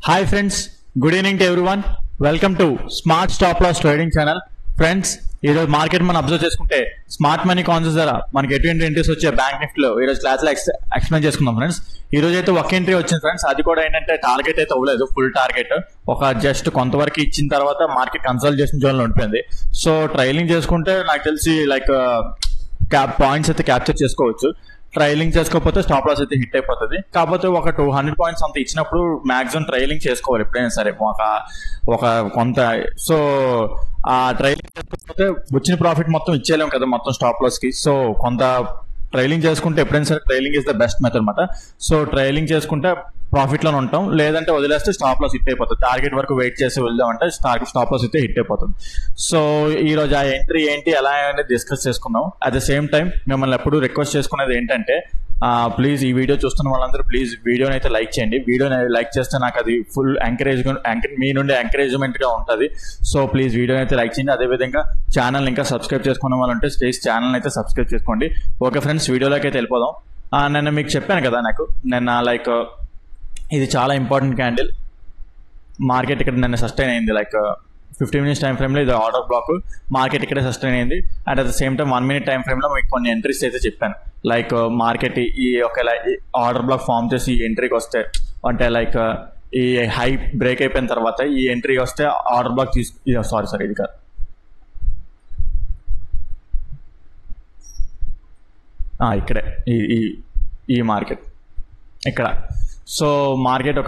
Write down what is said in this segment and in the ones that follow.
Hi friends, good evening to everyone. Welcome to Smart Stop Loss Trading Channel. Friends ఈరోజు market మనం observe చేసుకుంటే smart money concepts ద్వారా మనకి ఎటువంటి entries వచ్చే బ్యాంక్ నిఫ్టీలో ఈరోజు క్లాస్లో ఎక్స్ప్లెయిన్ చేసుకుందాం ఫ్రెండ్స్. ఈ రోజు అయితే ఒక ఎంట్రీ వచ్చింది ఫ్రెండ్స్. అది కూడా ఏంటంటే టార్గెట్ అయితే అవ్వలేదు, ఫుల్ టార్గెట్ ఒక జస్ట్ కొంతవరకు ఇచ్చిన తర్వాత మార్కెట్ కన్సల్టేషన్ జోన్లో ఉండిపోయింది. సో ట్రైలింగ్ చేసుకుంటే నాకు తెలిసి లైక్ పాయింట్స్ అయితే క్యాప్చర్ చేసుకోవచ్చు. ట్రైలింగ్ చేసుకోకపోతే స్టాప్ లాస్ అయితే హిట్ అయిపోతుంది. కాకపోతే ఒక 200 పాయింట్స్ అంత ఇచ్చినప్పుడు మాక్సిమం ట్రైలింగ్ చేసుకోవాలి ఎప్పుడైనా సరే ఒక కొంత. సో ఆ ట్రైలింగ్ చేసుకోకపోతే వచ్చిన ప్రాఫిట్ మొత్తం ఇచ్చేయలేము కదా మొత్తం స్టాప్ లాస్ కి. సో కొంత ట్రైలింగ్ చేసుకుంటే ఎప్పుడైనా సరే trailing is the best method అనమాట. సో ట్రైలింగ్ చేసుకుంటే ప్రాఫిట్ లోనే ఉంటాం, లేదంటే వదిలేస్తే స్టాప్ లాస్ హిట్ అయిపోతుంది. టార్గెట్ వరకు వెయిట్ చేసి వెళ్దామంటే స్టాప్ లాస్ అయితే హిట్ అయిపోతుంది. సో ఈ రోజు ఆ ఎంట్రీ ఏంటి ఎలా అనేది డిస్కస్ చేసుకుందాం. అట్ ద సేమ్ టైం మిమ్మల్ని ఎప్పుడు రిక్వెస్ట్ చేసుకునేది ఏంటంటే ప్లీజ్ ఈ వీడియో చూస్తున్న వాళ్ళందరూ ప్లీజ్ వీడియోని అయితే లైక్ చేయండి. వీడియోని లైక్ చేస్తే నాకు అది ఫుల్ మీ నుండి ఎంకరేజ్మెంట్ గా ఉంటుంది. సో ప్లీజ్ వీడియోని అయితే లైక్ చేయండి. అదేవిధంగా ఛానల్ ఇంకా సబ్స్క్రైబ్ చేసుకున్న వాళ్ళంటే ప్లీజ్ ఛానల్ అయితే సబ్స్క్రైబ్ చేసుకోండి. ఓకే ఫ్రెండ్స్, వీడియోలోకి అయితే వెళ్ళిపోదాం. నిన్న మీకు చెప్పాను కదా, నిన్న లైక్ ఇది చాలా ఇంపార్టెంట్ క్యాండిల్. మార్కెట్ ఇక్కడ నిన్న సస్టైన్ అయింది. లైక్ 15 minutes టైం ఫ్రేమ్లో ఇది ఆర్డర్ బ్లాక్, మార్కెట్ ఇక్కడే సస్టైన్ అయింది. And at the same time 1 minute time ఫ్రేమ్లో మీకు కొన్ని ఎంట్రీస్ అయితే చెప్పాను. లైక్ మార్కెట్ ఈ ఒక ఆర్డర్ బ్లాక్ ఫామ్ చేసి ఈ ఎంట్రీకి వస్తే, అంటే లైక్ ఈ హై బ్రేక్ అయిపోయిన తర్వాత ఈ ఎంట్రీ వస్తే ఆర్డర్ బ్లాక్ సారీ ఇది కాదు, ఇక్కడే ఈ మార్కెట్ ఇక్కడ. సో మార్కెట్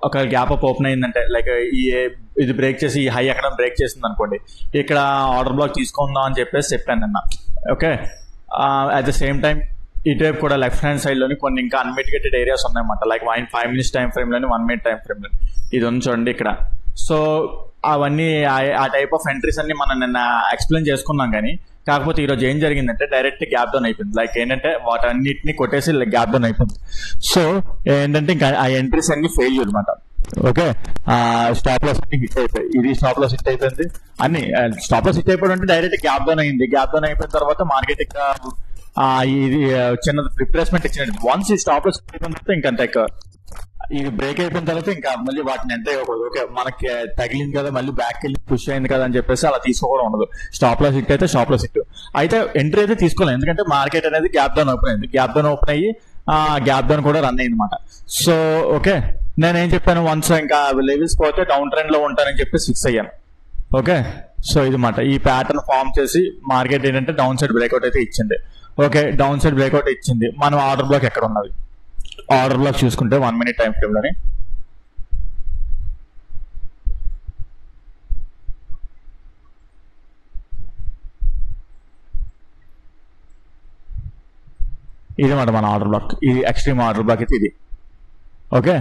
ఒక గ్యాప్ అప్ ఓపెన్ అయిందంటే లైక్ ఇది బ్రేక్ చేసి ఈ హై ఎక్కడ బ్రేక్ చేసింది అనుకోండి, ఇక్కడ ఆర్డర్ బ్లాక్ తీసుకుందాం అని చెప్పాను నిన్న. Okay, at the same time ఇటువైపు కూడా లెఫ్ట్ హ్యాండ్ సైడ్ లోని కొన్ని ఇంకా అన్మిటిగేటెడ్ ఏరియాస్ ఉన్నాయన్నమాట. లైక్ 5 minutes టైం ఫ్రేమ్ లోని 1 minute టైం ఫ్రేమ్ లోని ఇది ఉంది చూడండి ఇక్కడ. సో అవన్నీ ఆ టైప్ ఆఫ్ ఎంట్రీస్ అన్ని మనం నిన్న ఎక్స్ప్లెయిన్ చేసుకున్నాం. కానీ కాకపోతే ఈరోజు ఏం జరిగిందంటే డైరెక్ట్ గ్యాప్ డౌన్ అయిపోయింది. లైక్ ఏంటంటే వాటన్నిటిని కొట్టేసి గ్యాప్ డౌన్ అయిపోయింది. సో ఏంటంటే ఇంకా ఆ ఎంట్రీస్ అన్ని ఫెయిల్ అనమాట. ఓకే, స్టాప్ లాస్ అన్ని హిట్ అయిపోయి ఇది స్టాప్ లాస్ హిట్ అయిపోయింది. అన్ని స్టాప్ లాస్ హిట్ అయిపోయి అంటే డైరెక్ట్ గ్యాప్ డౌన్ అయింది. గ్యాప్ డౌన్ అయిపోయిన తర్వాత మార్కెట్ ఇంకా ఇది చిన్న రిప్లేస్మెంట్ ఇచ్చినట్టు. వన్స్ ఈ స్టాప్ లాస్ అయిపోయిన తర్వాత ఇంకంత ఇది బ్రేక్ అయిపోయిన తర్వాత ఇంకా మళ్ళీ వాటిని ఎంత ఓకే మనకి తగిలింది కదా మళ్ళీ బ్యాక్ వెళ్ళి పుష్ అయింది కదా అని చెప్పేసి అలా తీసుకోవడం ఉండదు. స్టాప్ లాస్ హిట్ అయితే స్టాప్ లాస్ హిట్ అయితే ఎంట్రీ అయితే తీసుకోలేదు. ఎందుకంటే మార్కెట్ అనేది గ్యాప్ డౌన్ ఓపెన్ అయింది. గ్యాప్ డౌన్ ఓపెన్ అయ్యి గ్యాప్ డౌన్ కూడా రన్ అయింది అనమాట. సో ఓకే, నేనేం చెప్పాను, వన్స్ ఇంకా లెవెల్స్ పోతే డౌన్ ట్రెండ్ లో ఉంటానని చెప్పి ఫిక్స్ అయ్యాను. ఓకే, సో ఇది మాట ఈ ప్యాటర్న్ ఫామ్ చేసి మార్కెట్ ఏంటంటే డౌన్ సైడ్ బ్రేక్అవుట్ అయితే ఇచ్చింది. ఓకే, డౌన్ సైడ్ బ్రేక్అవుట్ ఇచ్చింది. మనం ఆర్డర్ బ్లాక్ ఎక్కడ ఉన్నది, ఆర్డర్ బ్లాక్ చూసుకుంటే 1 minute టైం ఫ్రేమ్ లోని ఇది మాట మన ఆర్డర్ బ్లాక్, ఇది ఎక్స్ట్రీమ్ ఆర్డర్ బ్లాక్ అయితే ఇది. Okay,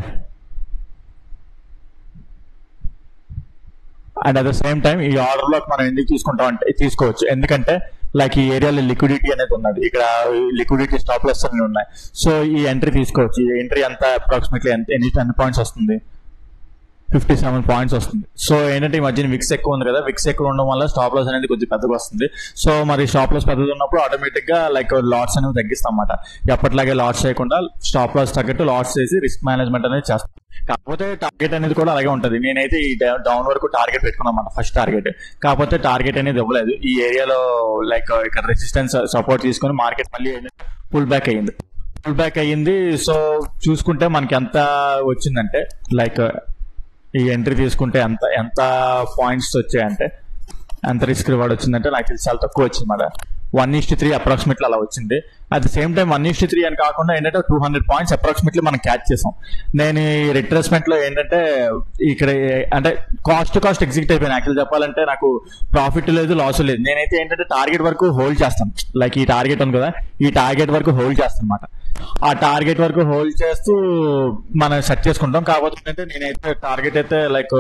and at the same time ఈ ఆర్డర్ బ్లాక్ మనం ఎందుకు తీసుకుంటాం అంటే తీసుకోవచ్చు, ఎందుకంటే లైక్ ఈ ఏరియాలో లిక్విడిటీ అనేది ఉన్నది. ఇక్కడ లిక్విడిటీ స్టాప్ లాస్ అన్ని ఉన్నాయి. సో ఈ ఎంట్రీ తీసుకోవచ్చు. ఈ ఎంట్రీ అంతా అప్రాక్సిమేట్లీ ఎన్ని 10 points వస్తుంది, 57 points వస్తుంది. సో ఏంటంటే ఈ మధ్యన విక్స్ ఎక్కువ ఉంది కదా, విక్స్ ఎక్కువ ఉండడం వల్ల స్టాప్ లాస్ అనేది కొద్దిగా పెద్దగా వస్తుంది. సో మరి స్టాప్ లాస్ పెద్దగా ఉన్నప్పుడు ఆటోమేటిక్ గా లైక్ లాట్స్ అనేవి తగ్గిస్తాం అన్నమాట. ఎప్పటిలాగే లాట్స్ చేయకుండా స్టాప్ లాస్ తగ్గట్టు లాట్స్ చేసి రిస్క్ మేనేజ్మెంట్ అనేది చేస్తాం. కాకపోతే టార్గెట్ అనేది కూడా అలాగే ఉంటుంది. నేనైతే ఈ డౌన్ వరకు టార్గెట్ పెట్టుకున్నాను ఫస్ట్ టార్గెట్. కాకపోతే టార్గెట్ అనేది ఇవ్వలేదు. ఈ ఏరియాలో లైక్ ఇక్కడ రెసిస్టెన్స్ సపోర్ట్ తీసుకొని మార్కెట్ మళ్ళీ పుల్ బ్యాక్ అయ్యింది. సో చూసుకుంటే మనకి ఎంత వచ్చిందంటే లైక్ ఈ ఎంట్రీ తీసుకుంటే ఎంత పాయింట్స్ వచ్చాయంటే ఎంత రిస్క్ రివార్డ్ వచ్చిందంటే నాకు తెలిసి చాలా తక్కువ వచ్చింది మాట. 1:3 అప్రాక్సిమేట్లీ అలా వచ్చింది. అట్ ద సేమ్ టైం 1:3 అని కాకుండా ఏంటంటే 200 points అప్రాక్సిమేట్లీ మనం క్యాచ్ చేసాం. నేను ఈ రిట్రేస్మెంట్ లో ఏంటంటే ఇక్కడ అంటే కాస్ట్ ఎగ్జిక్ట్ అయిపోయాను. యాక్చువల్ చెప్పాలంటే నాకు ప్రాఫిట్ లేదు, లాస్ లేదు. నేనైతే ఏంటంటే టార్గెట్ వరకు హోల్డ్ చేస్తాను. లైక్ ఈ టార్గెట్ ఉంది కదా, ఈ టార్గెట్ వరకు హోల్డ్ చేస్తాను అనమాట. ఆ టార్గెట్ వరకు హోల్డ్ చేస్తూ మనం సెట్ చేసుకుంటాం. కాకపోతే నేనైతే టార్గెట్ అయితే లైక్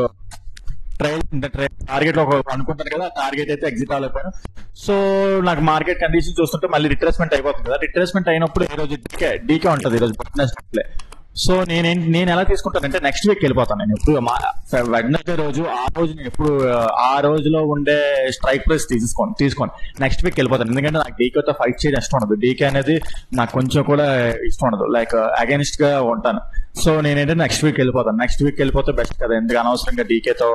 టార్గెట్ లో అనుకుంటాను కదా, టార్గెట్ అయితే ఎగ్జిట్ అవ్వలేకపోయాను. సో నాకు మార్కెట్ కండిషన్ చూస్తుంటే మళ్ళీ రిట్రేస్మెంట్ అయిపోతుంది కదా. రిట్రేస్మెంట్ అయినప్పుడు ఈ రోజు డీకే ఉంటుంది, ఈ రోజు వెడ్నెస్డే. సో నేను ఎలా తీసుకుంటానంటే నెక్స్ట్ వీక్ వెళ్ళిపోతాను. నేను ఎప్పుడు వెడ్నెస్డే రోజు ఆ రోజులో ఉండే స్ట్రైక్ ప్రైస్ తీసుకొని నెక్స్ట్ వీక్ వెళ్ళిపోతాను. ఎందుకంటే నాకు డీకేతో ఫైట్ చేయడం ఇష్టం ఉండదు. డీకే అనేది నాకు కొంచెం కూడా ఇష్టం ఉండదు. లైక్ అగైనిస్ట్ గా ఉంటాను. సో నేనంటే నెక్స్ట్ వీక్ వెళ్ళిపోతాను. నెక్స్ట్ వీక్ వెళ్ళిపోతే బెస్ట్ కదా, ఎందుకు అనవసరంగా డీకేతో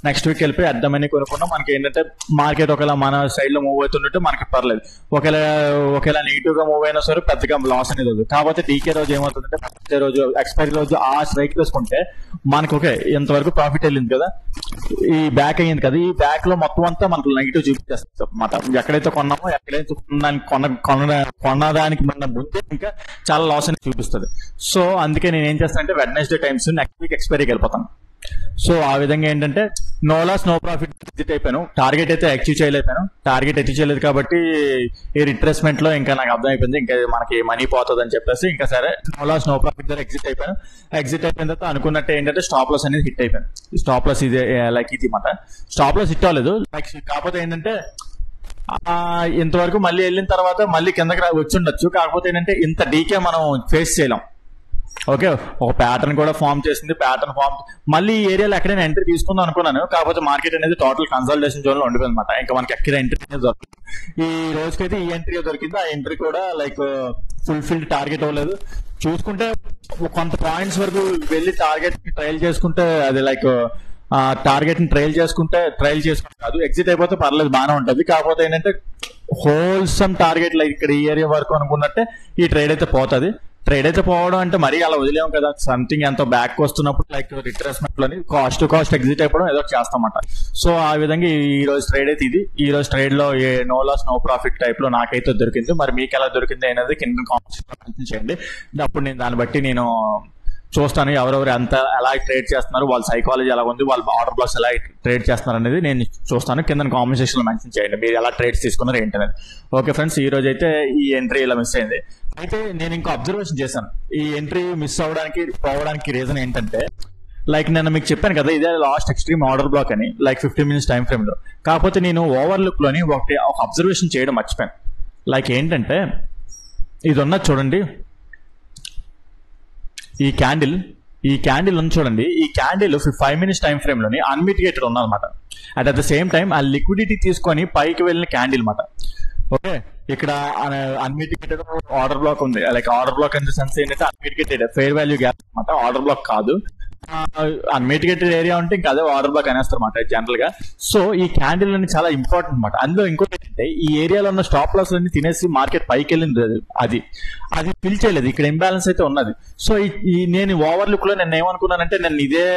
నెక్స్ట్ వీక్ వెళ్ళిపోయి అర్థమని కొనుక్కున్నా మనకి ఏంటంటే మార్కెట్ ఒకవేళ మన సైడ్ లో మూవ్ అవుతుంటే మనకి పర్లేదు, ఒకవేళ నెగిటివ్ గా మూవ్ అయినా సరే పెద్దగా లాస్ అనేది వద్దు. కాకపోతే డీకే రోజు ఏమవుతుందంటే ఫస్ట్ రోజు ఎక్స్పైరీ రోజు ఆ స్ట్రైక్ వేసుకుంటే మనకు ఓకే ఇంతవరకు ప్రాఫిట్ వెళ్ళింది కదా, ఈ బ్యాక్ అయ్యింది కదా, ఈ బ్యాక్ లో మొత్తం అంతా మనకు నెగిటివ్ చూపించేస్తాం అన్నమాట. ఎక్కడైతే కొన్నామో ఎక్కడైతే కొన్నదానికి మన ముందే ఇంకా చాలా లాస్ అనేది చూపిస్తుంది. సో అందుకే నేను ఏం చేస్తానంటే వెడ్నెస్డే టైమ్స్ నెక్స్ట్ వీక్ ఎక్స్పైరీకి వెళ్ళిపోతాను. సో ఆ విధంగా ఏంటంటే no loss no profit exit అయిపోయాను. టార్గెట్ అయితే అచీవ్ చేయలేదు కాబట్టి ఈ రిట్రేస్మెంట్ లో ఇంకా నాకు అర్థమైపోయింది ఇంకా మనకి మనీ పోతుంది అని చెప్పేసి ఇంకా సరే నో లాస్ నో ప్రాఫిట్ దగ్గర ఎగ్జిట్ అయిపోయిన తర్వాత అనుకున్నట్టు ఏంటంటే స్టాప్ లాస్ అనేది హిట్ అయిపోయింది. స్టాప్ లాస్ ఇది లైక్ ఇది మాట స్టాప్ లాస్ హిట్ అవ్వలేదు లైక్, కాకపోతే ఏంటంటే ఇంతవరకు మళ్ళీ వెళ్ళిన తర్వాత మళ్ళీ కిందకి వచ్చి ఉండొచ్చు. కాకపోతే ఏంటంటే ఇంత డీకే మనం ఫేస్ చేయలేం. ఓకే, ఒక ప్యాటర్న్ కూడా ఫామ్ చేసింది, మళ్ళీ ఈ ఏరియాలో ఎక్కడైనా ఎంట్రీ తీసుకుందాం అనుకున్నాను. కాకపోతే మార్కెట్ అనేది టోటల్ కన్సల్టేషన్ జోన్ లో ఉండిపోయింది అనమాట. ఇంకా మనకి ఎక్కడ ఎంట్రీ అనేది దొరకదు. ఈ రోజుకైతే ఈ ఎంట్రీ దొరికింది, ఆ ఎంట్రీ కూడా లైక్ ఫుల్ఫిల్డ్ టార్గెట్ అవ్వలేదు. చూసుకుంటే కొంత పాయింట్స్ వరకు వెళ్ళి టార్గెట్ ట్రయల్ చేసుకుంటే అది లైక్ టార్గెట్ ని ట్రయల్ చేసుకుంటే కాదు, ఎగ్జిట్ అయిపోతే పర్లేదు బాగానే ఉంటుంది. కాకపోతే ఏంటంటే హోల్సమ్ టార్గెట్ లైక్ ఇక్కడ ఈ ఏరియా వరకు అనుకున్నట్టే ఈ ట్రేడ్ అయితే పోతుంది. ట్రేడ్ అయితే పోవడం అంటే మరీ అలా వదిలేము కదా, సంథింగ్ ఎంతో బ్యాక్ వస్తున్నప్పుడు లైక్ రిట్రేస్మెంట్ లోని కాస్ట్ టు కాస్ట్ ఎగ్జిట్ అయిపోవడం ఏదో చేస్తామట. సో ఆ విధంగా ఈ రోజు ట్రేడ్ అయితే ఇది. ఈ రోజు ట్రేడ్ లో ఏ no loss no profit type లో నాకైతే దొరికింది. మరి మీకు ఎలా దొరికింది అనేది కింద కామెంట్స్ చేయండి. అప్పుడు నేను దాన్ని బట్టి నేను చూస్తాను ఎవరెవరు ఎలా ట్రేడ్ చేస్తున్నారు, వాళ్ళ సైకాలజీ ఎలా ఉంది, వాళ్ళ ఆర్డర్ బ్లాక్స్ ఎలా ట్రేడ్ చేస్తున్నారు అనేది నేను చూస్తాను. కింద కామెంట్ సెక్షన్ లో మెన్షన్ చేయండి మీరు ఎలా ట్రేడ్స్ తీసుకున్నారు ఏంటనేది. ఓకే ఫ్రెండ్స్, ఈ రోజు అయితే ఈ ఎంట్రీ ఇలా మిస్ అయింది. అయితే నేను ఇంకో అబ్జర్వేషన్ చేశాను, ఈ ఎంట్రీ మిస్ పోవడానికి రీజన్ ఏంటంటే లైక్ నేను మీకు చెప్పాను కదా ఇదే లాస్ట్ ఎక్స్ట్రీమ్ ఆర్డర్ బ్లాక్ అని లైక్ 15 minutes టైం ఫ్రేమ్ లో. కాకపోతే నేను ఓవర్లుక్ లోని ఒక అబ్జర్వేషన్ చేయడం మర్చిపోయాను. లైక్ ఏంటంటే ఇది ఉన్నది చూడండి, ఈ క్యాండిల్ ఉంది చూడండి. ఈ క్యాండిల్ 5 minutes టైం ఫ్రేమ్ లోని unmitigated ఉన్నదన్నమాట. At the same time ఆ లిక్విడిటీ తీసుకొని పైకి వెళ్ళిన క్యాండిల్ మాట. ఓకే, ఇక్కడ అన్మిటిగేటెడ్ ఆర్డర్ బ్లాక్ ఉంది. Like order black in the sense ఏంటంటే అన్మిటిగేటెడ్ ఫెయిర్ వాల్యూ గ్యాప్ అనమాట, ఆర్డర్ బ్లాక్ కాదు. అన్మిటిగేటెడ్ ఏరియా ఉంటే ఇంకా అదే ఆర్డర్ బ్లాక్ అనేస్తారు అనమాట జనరల్ గా. సో ఈ క్యాండిల్ అనేది చాలా ఇంపార్టెంట్ అనమాట. అందులో ఇంకోటి ఏంటంటే ఈ ఏరియాలో ఉన్న స్టాప్ లాస్ అన్ని తినేసి మార్కెట్ పైకి వెళ్ళింది, అది ఫిల్ చేయలేదు. ఇక్కడ ఇంబ్యాలెన్స్ అయితే ఉన్నది. సో ఈ నేను ఓవర్లుక్ లో నేను ఏమనుకున్నానంటే నేను ఇదే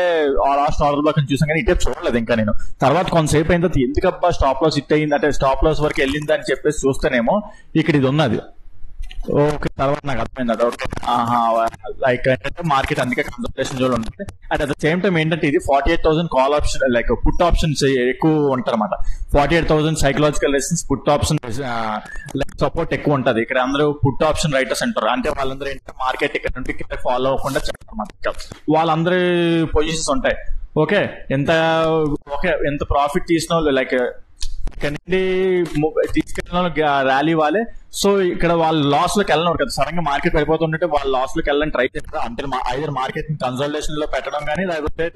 లాస్ట్ ఆర్డర్ బ్లాక్ అని చూసాను కానీ ఇటే చూడలేదు. ఇంకా నేను తర్వాత కొంతసేపు అయిన తర్వాత ఎందుకబ్బా స్టాప్ లాస్ హిట్ అయింది అంటే స్టాప్ లాస్ వరకు వెళ్ళింది అని చెప్పేసి చూస్తేనేమో ఇక్కడ ఇది ఉన్నది. ఓకే, తర్వాత నాకు అర్థమైంది అది. ఓకే, లైక్ ఏంటంటే మార్కెట్ అందుకే కన్సల్టేషన్ జోన్ ఉంటుంది. అట్ ద సేమ్ టైం ఏంటంటే ఇది 48,000 call option like put options ఎక్కువ ఉంటారు అనమాట. 48,000 psychological resistance, put option like support ఎక్కువ ఉంటుంది. ఇక్కడ అందరూ పుట్ ఆప్షన్ రైటర్స్ అంటారు. అంటే వాళ్ళందరూ ఏంటంటే మార్కెట్ ఇక్కడ నుండి ఇక్కడ ఫాలో అవ్వకుండా చేస్తారన్నమాట. వాళ్ళందరి పొజిషన్స్ ఉంటాయి. ఓకే, ఎంత ప్రాఫిట్ తీసిన వాళ్ళు లైక్ ఇక్కడ నుండి తీసుకెళ్ళిన ర్యాలీ వాళ్ళే. సో ఇక్కడ వాళ్ళు లాస్ లోకి వెళ్ళినారు కదా, సడన్ గా మార్కెట్ పడిపోతుంటే వాళ్ళు లాస్ లోకి వెళ్ళని ట్రై చేస్తారు. అంటే ఐదర్ మార్కెట్ కన్సల్టేషన్ లో పెట్టడం కానీ లేకపోతే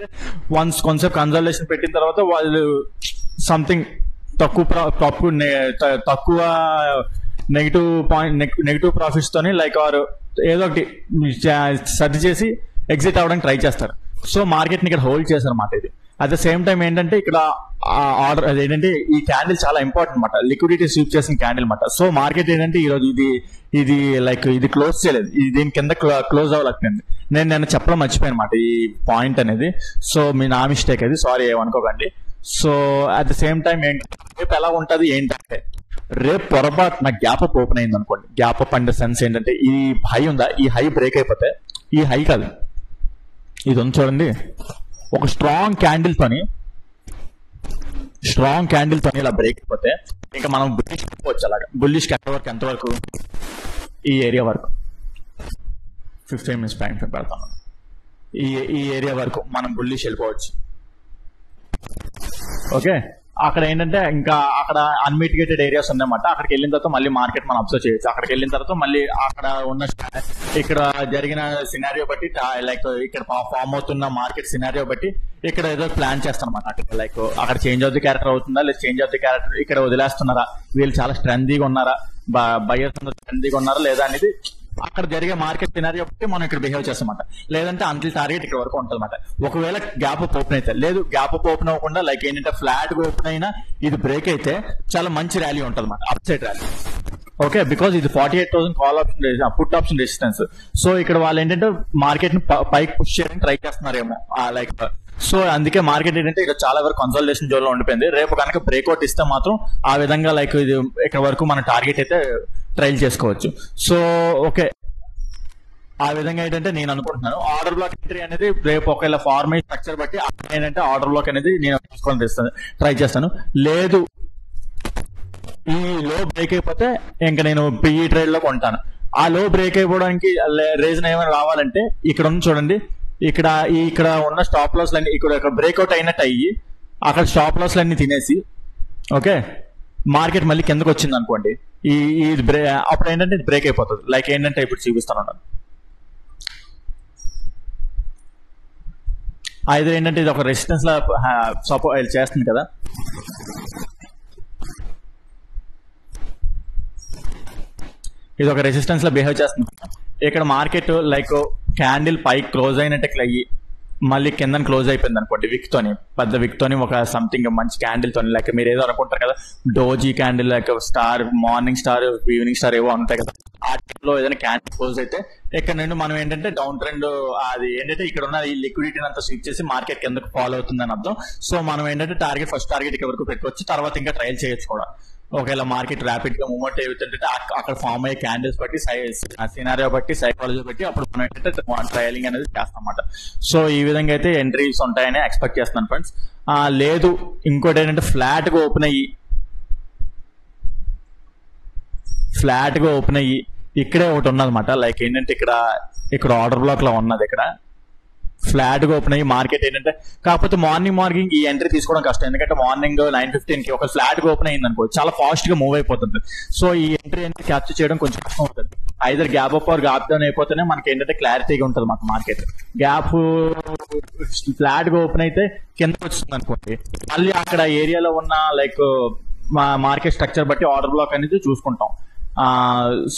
వన్స్ కొంచెం కన్సల్టేషన్ పెట్టిన తర్వాత వాళ్ళు సంథింగ్ తక్కువ నెగిటివ్ ప్రాఫిట్స్ తోని లైక్ ఆర్ ఏదో ఒకటి సర్చ్ చేసి ఎగ్జిట్ అవ్వడానికి ట్రై చేస్తారు. సో మార్కెట్ ని ఇక్కడ హోల్డ్ చేశారు అన్నమాట ఇది. అట్ ద సేమ్ టైం ఏంటంటే ఇక్కడ ఆర్డర్ అదేంటంటే ఈ క్యాండిల్ చాలా ఇంపార్టెంట్ అనమాట, లిక్విడిటీ స్వీప్ చేసిన క్యాండిల్ అనమాట. సో మార్కెట్ ఏంటంటే ఈ రోజు ఇది లైక్ ఇది క్లోజ్ చేయలేదు, దీని కింద క్లోజ్ అవ్వలేకపోయింది. నేను చెప్పడం మర్చిపోయాను అనమాట ఈ పాయింట్ అనేది. సో నా మిస్టేక్ అది, సారీ ఏమనుకోకండి. So at the same time ఏంటంటే రేపు ఎలా ఉంటది ఏంటంటే రేపు పొరపాటున గ్యాప్ అప్ ఓపెన్ అయింది అనుకోండి. గ్యాప్ అప్ అంటే సెన్స్ ఏంటంటే ఈ హై ఉందా, ఈ హై బ్రేక్ అయిపోతే, ఈ హై కాదు ఇది ఉంది చూడండి, ఒక స్ట్రాంగ్ క్యాండిల్ తోని ఇలా బ్రేక్ అయిపోతే ఇంకా మనం బుల్లిష్ వెళ్ళిపోవచ్చు. అలాగా బుల్లిష్ ఎంతవరకు ఈ ఏరియా వరకు 15 minutes టైం పెడతాను. ఈ ఏరియా వరకు మనం బుల్లిష్ వెళ్ళిపోవచ్చు. ఓకే, అక్కడ ఏంటంటే ఇంకా అక్కడ అన్మిటిగేటెడ్ ఏరియాస్ ఉన్నాయన్నమాట. అక్కడికి వెళ్ళిన తర్వాత మళ్ళీ మార్కెట్ మనం అబ్జర్వ్ చేయొచ్చు. అక్కడికి వెళ్ళిన తర్వాత మళ్ళీ అక్కడ ఉన్న ఇక్కడ జరిగిన సినారియో బట్టి లైక్ ఇక్కడ ఫామ్ అవుతున్న మార్కెట్ సినారియో బట్టి ఇక్కడ ఏదో ప్లాన్ చేస్తాం అన్నమాట. లైక్ అక్కడ చేంజ్ ఆఫ్ ది క్యారెక్టర్ అవుతుందా లేదా చేంజ్ ఆఫ్ ది క్యారెక్టర్ ఇక్కడ వదిలేస్తున్నారా, వీళ్ళు చాలా స్ట్రెంతీగా ఉన్నారా, బయర్స్ అందరూ స్ట్రెంతీగా ఉన్నారా లేదా అనేది అక్కడ జరిగే మార్కెట్ సినారియో బట్టి మనం ఇక్కడ బిహేవ్ చేస్తామన్నమాట. లేదంటే అంతిల్ టార్గెట్ ఇక్కడ వరకు ఉంటుంది అనమాట. ఒకవేళ గ్యాప్ అప్ ఓపెన్ అయితే, లేదు గ్యాప్ అప్ ఓపెన్ అవ్వకుండా లైక్ ఏంటంటే ఫ్లాట్ గా ఓపెన్ అయినా ఇది బ్రేక్ అయితే చాలా మంచి ర్యాలీ ఉంటుంది అనమాట, up side rally. Okay, because ఇది 48,000 call option put option resistance. So ఇక్కడ వాళ్ళు ఏంటంటే మార్కెట్ ని పైకి పుష్ చేయడానికి ట్రై చేస్తున్నారేమో లైక్. సో అందుకే మార్కెట్ ఏంటంటే ఇక్కడ చాలా వరకు కన్సల్టేషన్ జోన్ లో ఉండిపోయింది. రేపు కనుక బ్రేక్అవుట్ ఇస్తే మాత్రం ఆ విధంగా లైక్ ఇది ఇక్కడ వరకు మన టార్గెట్ అయితే ట్రైల్ చేసుకోవచ్చు. సో ఓకే, ఆ విధంగా ఏంటంటే నేను అనుకుంటున్నాను ఆర్డర్ బ్లాక్ ఎంట్రీ అనేది రేపు ఒకవేళ ఫార్మేట్ స్ట్రక్చర్ బట్టి ఏంటంటే ఆర్డర్ బ్లాక్ అనేది నేను తీసుకొని ట్రై చేస్తాను. లేదు ఈ లో బ్రేక్ అయిపోతే ఇంకా నేను పిఈ ట్రేడ్ లో కొంటాను. ఆ లో బ్రేక్ అయిపోవడానికి రీజన్ ఏమైనా రావాలంటే ఇక్కడ ఉంది చూడండి, ఇక్కడ ఉన్న స్టాప్ లాస్ లన్నీ ఇక్కడ బ్రేక్అవుట్ అయినట్టు అయ్యి అక్కడ స్టాప్ లాస్ లన్నీ తినేసి ఓకే మార్కెట్ మళ్ళీ కిందకు వచ్చింది అనుకోండి, అప్పుడు ఏంటంటే ఇది బ్రేక్ అయిపోతుంది. లైక్ ఏంటంటే ఇప్పుడు చూపిస్తాను అయితే ఏంటంటే ఇది ఒక రెసిస్టెన్స్ లా సపోర్ట్ చేస్తుంది కదా. ఇది ఒక రెసిస్టెన్స్ లో బిహేవ్ చేస్తుంది. ఇక్కడ మార్కెట్ లైక్ క్యాండిల్ పైకి క్లోజ్ అయినట్టు అయ్యి మళ్ళీ కింద క్లోజ్ అయిపోయింది అనుకోండి, పెద్ద విక్ తోని ఒక సంథింగ్ మంచి క్యాండిల్ తోని. లైక్ మీరు ఏదో అనుకుంటారు కదా doji candle, like star, morning star, evening star ఏవో ఉంటాయి కదా, ఆ టైప్ లో ఏదైనా క్యాండిల్ క్లోజ్ అయితే ఇక్కడ నుండి మనం ఏంటంటే డౌన్ ట్రెండ్ అది ఏంటంటే ఇక్కడ ఉన్న ఈ లిక్విడిటీని అంతా స్విచ్ చేసి మార్కెట్ కిందకు ఫాలో అవుతుందని అర్థం. సో మనం ఏంటంటే ఫస్ట్ టార్గెట్ ఇక్కడ వరకు పెట్టుకోవచ్చు, తర్వాత ఇంకా ట్రయల్ చేయొచ్చు కూడా. ఒకవేళ మార్కెట్ ర్యాపిడ్ గా మూవ్మెంట్ అవుతుంటే అక్కడ ఫామ్ అయ్యే క్యాండిల్స్ బట్టి, సినారియో బట్టి, సైకాలజీ బట్టి అప్పుడు మనం ఏంటంటే ట్రయలింగ్ అనేది చేస్తాం అన్నమాట. సో ఈ విధంగా అయితే ఎంట్రీస్ ఉంటాయని ఎక్స్పెక్ట్ చేస్తున్నాను ఫ్రెండ్స్. లేదు ఇంకోటి ఏంటంటే ఫ్లాట్ గా ఓపెన్ అయ్యి ఇక్కడే ఒకటి ఉన్నదన్నమాట. లైక్ ఏంటంటే ఇక్కడ ఆర్డర్ బ్లాక్ లో ఉన్నది, ఇక్కడ ఫ్లాట్ గా ఓపెన్ అయ్యి మార్కెట్ ఏంటంటే కాకపోతే మార్నింగ్ ఈ ఎంట్రీ తీసుకోవడం కష్టం. ఎందుకంటే మార్నింగ్ 9:15 కి ఒక ఫ్లాట్ గా ఓపెన్ అయింది అనుకో చాలా ఫాస్ట్ గా మూవ్ అయిపోతుంది. సో ఈ ఎంట్రీ అనేది క్యాప్చర్ చేయడం కొంచెం కష్టం ఉంటుంది. Either gap up or gap down అయిపోతేనే మనకి ఏంటంటే క్లారిటీగా ఉంటుంది మాకు మార్కెట్. గ్యాప్ ఫ్లాట్ గా ఓపెన్ అయితే కిందకి వచ్చింది అనుకోండి, మళ్ళీ అక్కడ ఏరియాలో ఉన్న లైక్ మార్కెట్ స్ట్రక్చర్ బట్టి ఆర్డర్ బ్లాక్ అనేది చూసుకుంటాం.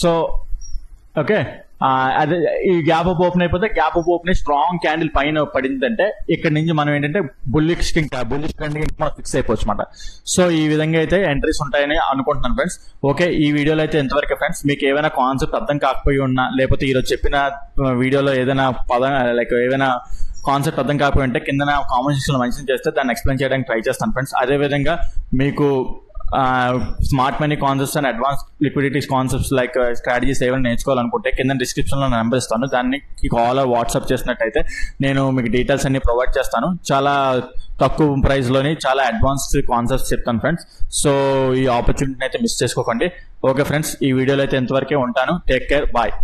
సో ఓకే, అదే ఈ గ్యాప్ అప్ ఓపెన్ అయిపోతే gap up open strong candle పైన పడిందంటే ఇక్కడ నుంచి మనం ఏంటంటే బుల్లిష్ ట్రెండ్ మనం ఫిక్స్ అయిపోవచ్చు అనమాట. సో ఈ విధంగా అయితే ఎంట్రీస్ ఉంటాయని అనుకుంటున్నాను ఫ్రెండ్స్. ఓకే, ఈ వీడియోలో అయితే ఎంతవరకు ఫ్రెండ్స్. మీకు ఏమైనా కాన్సెప్ట్ అర్థం కాకపోయి ఉన్నా, లేకపోతే ఈరోజు చెప్పిన వీడియోలో ఏదైనా లైక్ ఏదైనా కాన్సెప్ట్ అర్థం కాకపోయి ఉంటే కింద కామెంట్ సెక్షన్ లో మెన్షన్ చేస్తే దాన్ని ఎక్స్ప్లెయిన్ చేయడానికి ట్రై చేస్తాను ఫ్రెండ్స్. అదేవిధంగా మీకు smart money concepts and advance liquidities concepts like strategies ఏమైనా నేర్చుకోవాలనుకుంటే కింద డిస్క్రిప్షన్ లో నెంబర్ ఇస్తాను, దాన్ని కాల్ వాట్సాప్ చేసినట్టయితే నేను మీకు డీటెయిల్స్ అన్ని ప్రొవైడ్ చేస్తాను. చాలా తక్కువ ప్రైస్ లోని చాలా అడ్వాన్స్డ్ కాన్సెప్ట్స్ చెప్తాను ఫ్రెండ్స్. సో ఈ ఆపర్చునిటీని అయితే మిస్ చేసుకోకండి. ఓకే ఫ్రెండ్స్, ఈ వీడియోలో అయితే ఎంతవరకే ఉంటాను. Take care, bye.